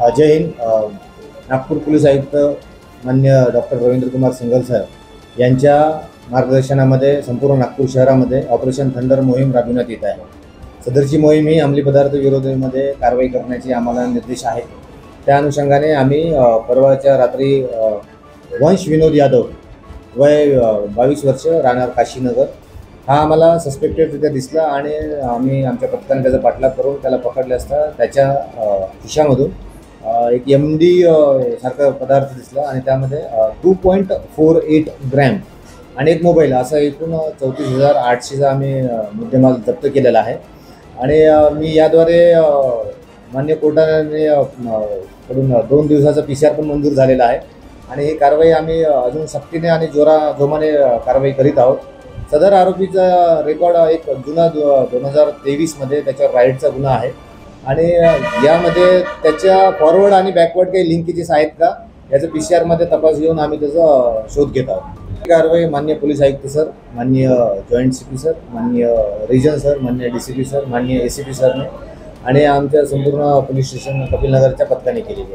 जय Hind. Nagpur police आयुक्त मान्य doctor Ravindra Kumar Singhal साहेब यांच्या मार्गदर्शनामध्ये संपूर्ण नागपूर शहरामध्ये ऑपरेशन थंडर मोहीम राबविण्यात येत आहे। सदरची मोहीम ही अंमली पदार्थ विरोधामध्ये कारवाई करण्याची आम्हाला निर्देश आहेत। त्या अनुषंगाने आम्ही परवाच्या रात्री वंश विनोद यादव वय 22 वर्ष राहणार काशीनगर हा आम्हाला सस्पेक्टेडरित्या दिसला आणि आम्ही आमच्या पथकाने त्याचा पाठलाग करून त्याला पकडले असता त्याच्या खिशामधून एक MD सारखा पदार्थ दिसला आणि त्यामध्ये 2.48 ग्रॅम आणि एक मोबाईल असा एकूण 34,800चा आम्ही मुद्देमाल जप्त केलेला आहे। आणि मी याद्वारे मान्य कोर्टाने कडून 2 दिवसाचा PCR पण मंजूर झालेला आहे आणि ही कारवाई आम्ही अजून सक्तीने आणि जोमाने कारवाई करीत आहोत। सदर आरोपीचा रेकॉर्ड एक जुना 2023 मध्ये त्याच्यावर राईडचा गुन्हा आहे आणि यामध्ये त्याच्या फॉरवर्ड आणि बॅकवर्ड काही लिंकेजेस आहेत का याचा PCR मध्ये तपास घेऊन आम्ही त्याचा शोध घेत आहोत। कारवाई माननीय पोलीस आयुक्त सर, माननीय जॉईंट CP सर, माननीय रिजन सर, माननीय DCP सर, माननीय ACP सरने आणि आमच्या संपूर्ण पोलीस स्टेशन कपिलनगरच्या पथकाने केलेली आहे।